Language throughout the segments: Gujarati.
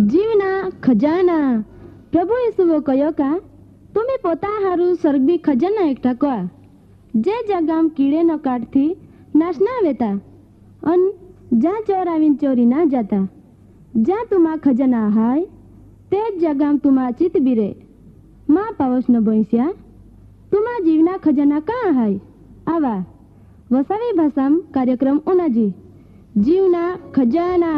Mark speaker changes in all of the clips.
Speaker 1: जीवना खजाना प्रभु यीशुओ कहो का तुम्हें पोता हारू स्वर्गीय खजाना एकठा कर जे जगाम कीड़े न काटती नाश ना वेता अन जा चोर आवीन चोरी ना जाता जा तुमा खजाना हाय ते जगाम तुमा चित बिरे माँ पावस न बोईस्या तुमा जीवना खजाना कहाँ हाय आवा वसावी भाषाम कार्यक्रम उनाजी जीवना खजाना।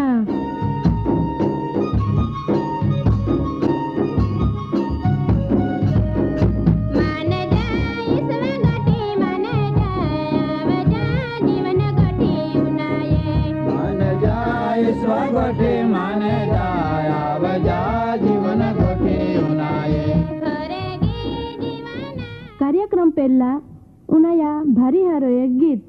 Speaker 2: स्वगोटे माने जाया बजा जीवन गोटे उनाये
Speaker 1: कार्यक्रम पहला उनाया भारी हारो एक गीत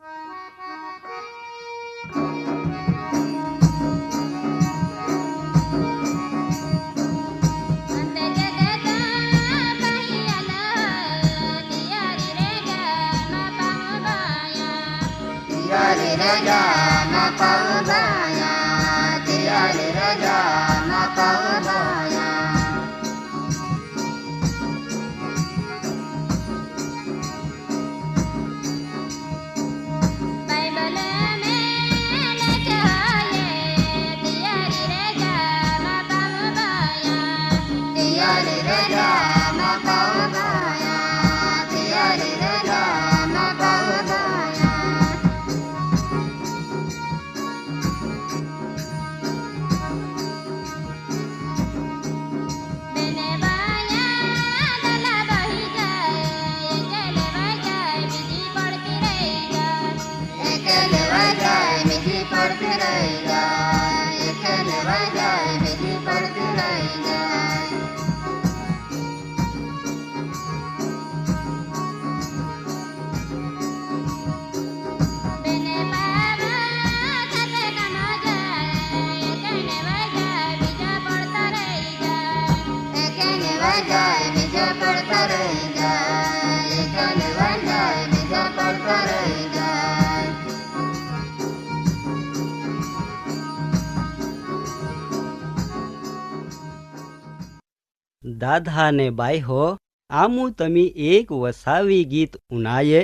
Speaker 3: દાદા ને બાઈ હો આમું તમી એક વસાવી ગીત ઉનાયે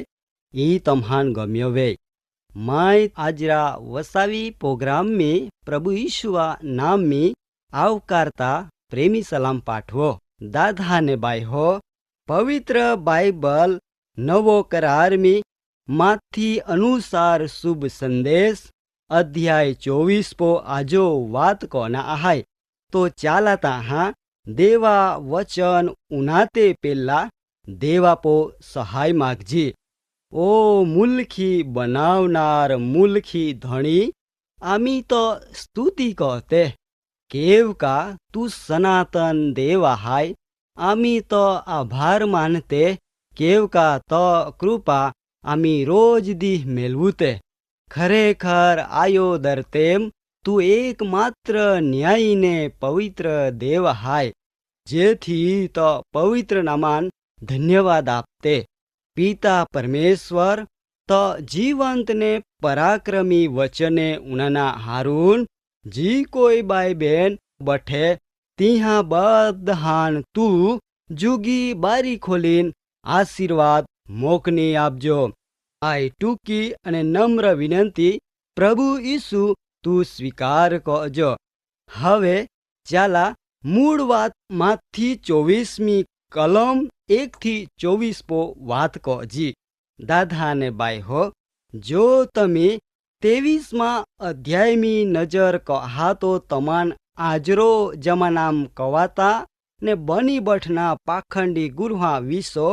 Speaker 3: ઈ તમ્હાન ગમ્યો way my Ajara Vasavi programme में प्रभु ईशुआ नाम में आवकारता प्रेमी सलाम पाठवो। दादा ने बाई हो पवित्र बाइबल नवो करार में माथी अनुसार शुभ संदेश अध्याय 24 पो आजो वात कोना आहाय तो चालाता हाँ देवा वचन उनाते पेला देवा पो सहाय मागजी। ओ मुलखी बनावनार मुलखी धणी आमी तो स्तुति कहते केव का तू सनातन देवा हाय आमी तो आभार मानते केव का तो कृपा आमी रोज दी मेलवुते खरेखर आयो दरतेम तू एकमात्र न्यायी ने पवित्र देव हाय जेथी तो पवित्र नामान धन्यवाद आपते। पिता परमेश्वर तो जीवंत ने पराक्रमी वचने उनाना हारून जी कोई बाई बेन बठे तिहा बदहान तू जुगी बारी खोलीन आशीर्वाद मोकनी आपजो। आई टूकी अने नम्र विनंती प्रभु ईसु तू स्वीकार करजो। हवे चाला मूळ वात माथी 24मी कलम 1 થી 24 पो वात कजी। दादा ने बाई हो जो तमे 23मा अध्यायमी नजर कहा तो तमान आजरो जमानाम कवाता ने बनी बठना पाखंडी गुरुहा विसो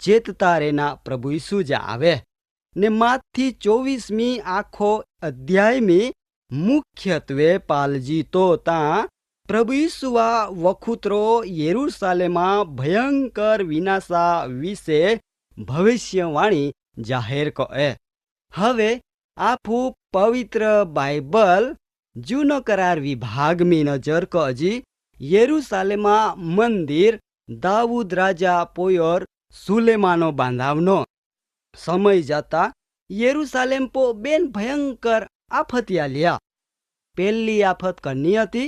Speaker 3: चेतता रेना प्रभु यीशु जा आवे ने माथी 24मी आखो अध्याय में मुख्यत्वे पालजी तो ता प्रभु यीशुआ वखुतरो यरूशलेमा भयंकर विनाशा विषे भविष्यवाणी जाहेर करे। हवे आपू पवित्र बाइबल जूनो करार विभाग में नजर कजी यरूशलेमा मंदिर दाऊद राजा पोयर सुलेमानो बांधावनो समय जाता यरूशलेम पो बेन भयंकर आफत आलिया। पहली आफत करनी हती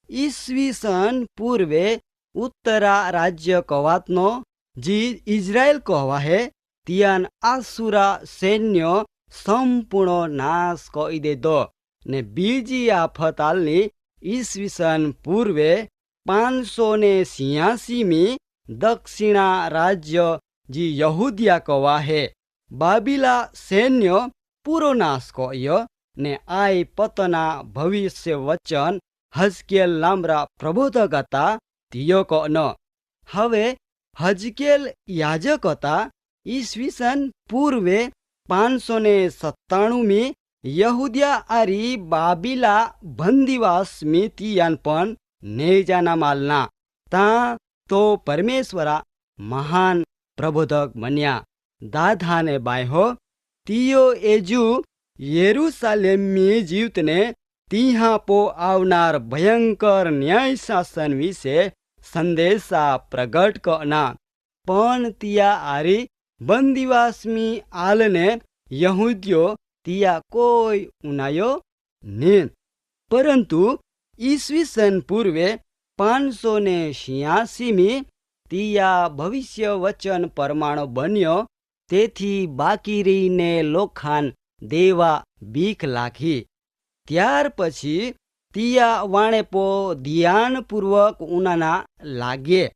Speaker 3: ઈસવીસન પૂર્વે ઉત્તરા રાજ્ય કવાતનો જે ઇઝરાયલ કહેવાહે તિયાન આસુરા સૈન્ય સંપૂર્ણ નાશ કરી દીધો ને બીજી આફત આલની ઈસવીસન પૂર્વે 586મી દક્ષિણા રાજ્ય જે યહૂદિયા કહેવાહે બાબિલા સૈન્ય પૂરો નાશ કર્યો ને આય પતના ભવિષ્ય વચન હજકેલ નામરા પ્રબોધક હતા તિયો કન હવે હજકેલ યાજક હતા ઈસવીસન પૂર્વે 597મી યહૂદિયા આરી બાબિલા બંદીવાસમી તિયાન પણ નેજાના માલના તા તો પરમેશ્વરા મહાન પ્રબોધક બન્યા દાદાને બાયહો તિયો એજુ યેરુસાલેમની જીવતને તિહાપો આવનાર ભયંકર ન્યાય શાસન વિશે સંદેશા પ્રગટ કરના પણ તિયા આરી બંદીવાસમી આલને યહૂદીઓ તિયા કોઈ ઉનાયો ને પરંતુ ઈસવીસન પૂર્વે 586મી તિયા ભવિષ્ય વચન પરમાણુ બન્યો તેથી બાકી રહીને લોખાન દેવા બીક લાગી ત્યાર પછી તિયા વાણેપો ધ્યાનપૂર્વક ઉનાના લાગે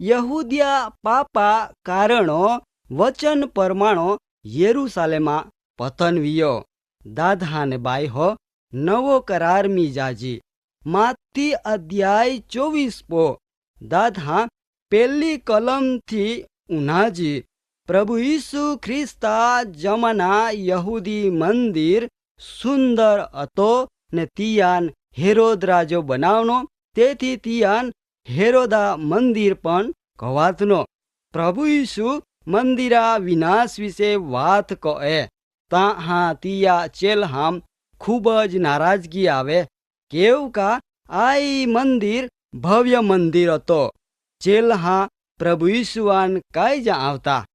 Speaker 3: યહૂદિયા પાપા કારણો વચન પરમાણો યેરુસાલેમાં પતન વિયો દાદાને બાયહો નવો કરાર મીજાજી માતી અધ્યાય 24 દાદા પહેલી કલમથી ઉનાજી પ્રભુ ઈસુ ખ્રિસ્તા જમાના યહૂદી મંદિર સુંદર હતો ને તિયાન હેરોદ રાજો બનાવનો તેથી તિયાન હેરોદા મંદિર પણ કવાતનો પ્રભુ ઈસુ મંદિરા વિનાશ વિશે વાત કહે તા હા તિયા ચેલહામ ખૂબ જ નારાજગી આવે કેવું કા આ મંદિર ભવ્ય મંદિર હતો ચેલહા પ્રભુ ઈસુવાન કાંઈ જ આવતા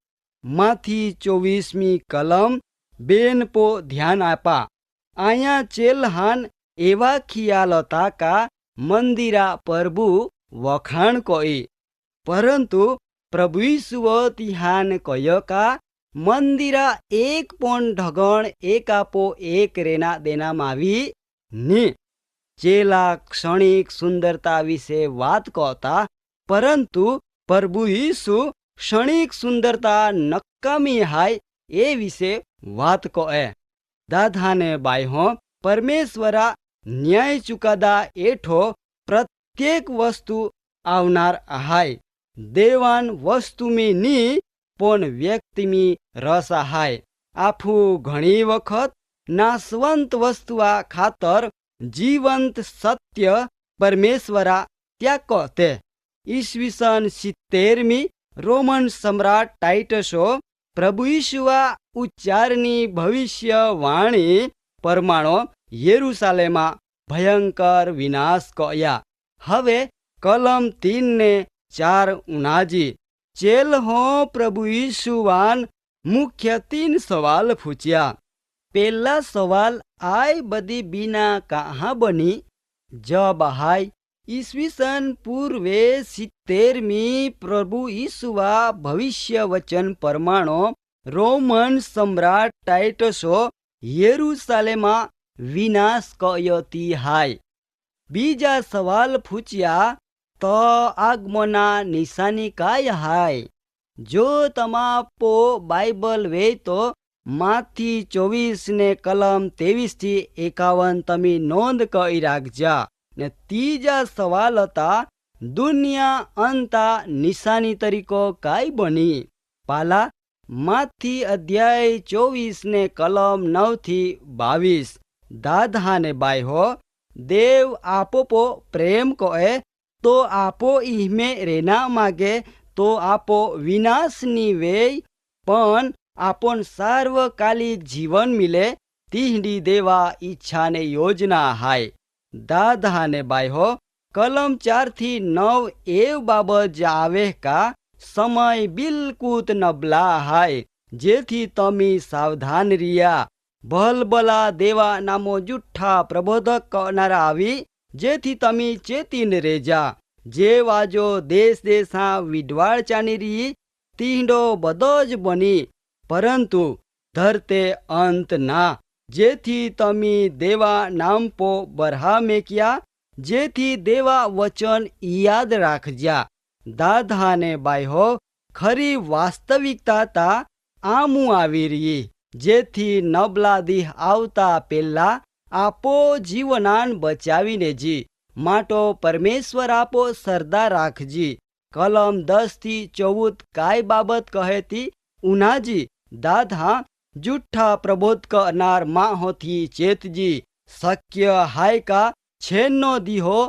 Speaker 3: માંથી 24મી કલમ બેનપો ધ્યાન આપા અહીંયા ચેલહાન એવા ખિયાલ હતા કા મંદિરા પ્રભુ વખાણ કોઈ પરંતુ પ્રભુ ઈસુઓ તિહાન કયો કા મંદિરા એક પણ ઢગણ એક આપો એક રેના દેનામાં આવી ને ચેલા ક્ષણિક સુંદરતા વિશે વાત કહતા પરંતુ પ્રભુ ઈસુ ક્ષણિક સુંદરતા નકામી હાય એ વિશે વાત કહે દાદાને બાયહો પરમેશ્વરા ન્યાય ચુકાદા એઠો પ્રત્યેક વસ્તુ આવનાર આહાય દેવાન વસ્તુમી ની પણ વ્યક્તિમી રસ આહાય આફું ઘણી વખત નાશવંત વસ્તુઆ ખાતર જીવંત સત્ય પરમેશ્વરા ત્યાં કહતે ઈસવીસન 70મી રોમન સમ્રાટ ટાઇટસો પ્રભુ ઈસુઆ ઉચ્ચારની ભવિષ્યવાણી પરમાણો યેરુસાલેમાં ભયંકર વિનાશ કયા હવે કલમ 3:4 ઉનાજી ચેલ હો પ્રભુ ઈસુવાન મુખ્ય 3 સવાલ પૂછ્યા પહેલા સવાલ આય બધી બીના કહાં બની જબ હાય ઈસવીસન પૂર્વે 70મી પ્રભુ ઈસુઆ ભવિષ્ય વચન પરમાણો રોમન સમ્રાટ ટાઇટસો યેરુસાલેમાં વિનાશ કયોતી હાય બીજા સવાલ પૂછ્યા તો આગમના નિશાની કાય હાય જો તમાપો બાઇબલ વે તો માંથી 24 ને કલમ 23-51 તમે નોંધ કરી રાખજા ને ત્રીજા સવાલ હતા દુનિયા અંતા નિશાની તરીકો કાય બની પાલા માંથી અધ્યાય 24 ને કલમ 9-22 દાદાને બાયહો દેવ આપો પ્રેમ કહે તો આપો ઇહમે રેના માગે તો આપો વિનાશની વેય પણ આપણ સાર્વકાલિક જીવન મિલે તીહડી દેવા ઈચ્છાને યોજના હાય દાદાને બાયહો કલમ 4-9 એવ બાબત જ આવે કા સમય બિલકુલ નબળા હાય જેથી તમે સાવધાન રહ્યા ભલભલા દેવા નામો જુઠ્ઠા પ્રબોધક કરનારા આવી જેથી તમે ચેતીને રેજા. જે વાજો દેશ દેશા વિડવાળ ચાની રહી તીંડો બધો જ બની, પરંતુ ધરતે અંત ના. જેથી તમે દેવા નામ પો બરહા મેક્યા, જેથી દેવા વચન યાદ રાખજા. દાદા ને બાઈહો, ખરી વાસ્તવિકતા તા આમું આવી રહી, જેથી નબળા દીહ આવતા પહેલા આપો જીવનાન બચાવીને જી. માટો પરમેશ્વર આપો સરદાર રાખજી. કલમ 10-14 કાય બાબત કહેતી ઉનાજી. દાદા જુઠ્ઠા પ્રબોધ કરનાર માહોથી ચેતજી. શક્ય હાયકા છેનનો દીહો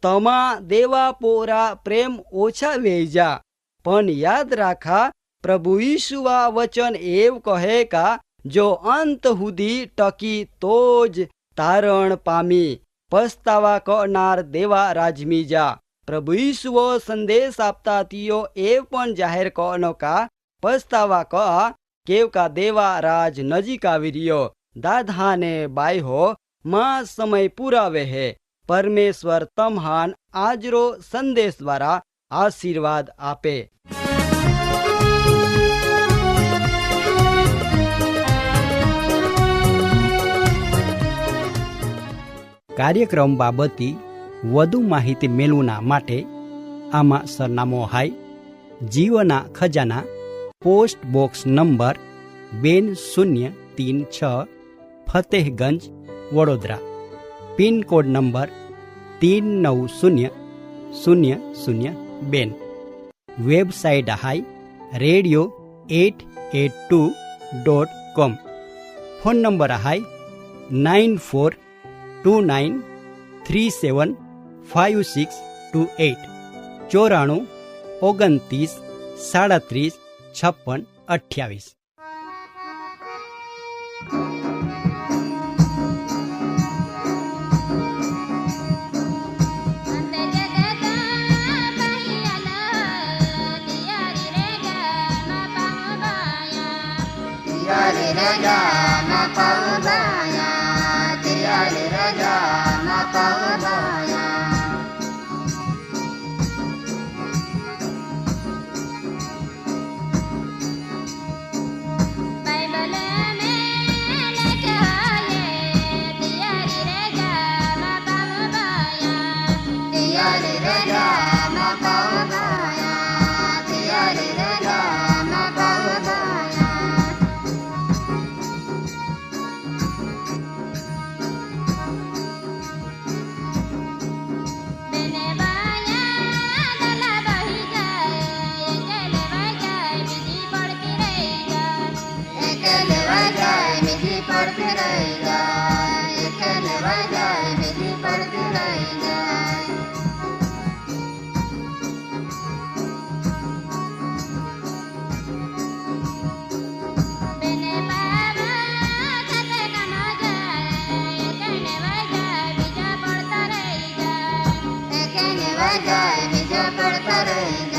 Speaker 3: તમા દેવા પોરા પ્રેમ ઓછા વેજા. પણ યાદ રાખા, પ્રભુ ઈશુવા વચન એવ કહે કા જો અંત સુધી ટકી તો જ તારણ પામી. પસ્તાવા કરનાર દેવા રાજમી જા. પ્રભુ ઈશુઓ સંદેશ આપતા તીઓ એવ પણ જાહેર કરનો કા પસ્તાવા કા કેવકા દેવા રાજ નજીક આવી રહ્યો. દાદા ને બાઈ હો માં સમય પુરાવે હે. પરમેશ્વર તમહાન આજરો સંદેશ દ્વારા આશીર્વાદ આપે. કાર્યક્રમ બાબતથી વધુ માહિતી મેળવના માટે આમાં સરનામો હાય જીવના ખજાના, post box number 2036, Fatehganj, Vadodara. Pin code number 390002. Website હાય radio882.com. ફોન નંબર હાય 9429375628. 94 29 37 56 28.
Speaker 4: જાય બીજા પડતા રહી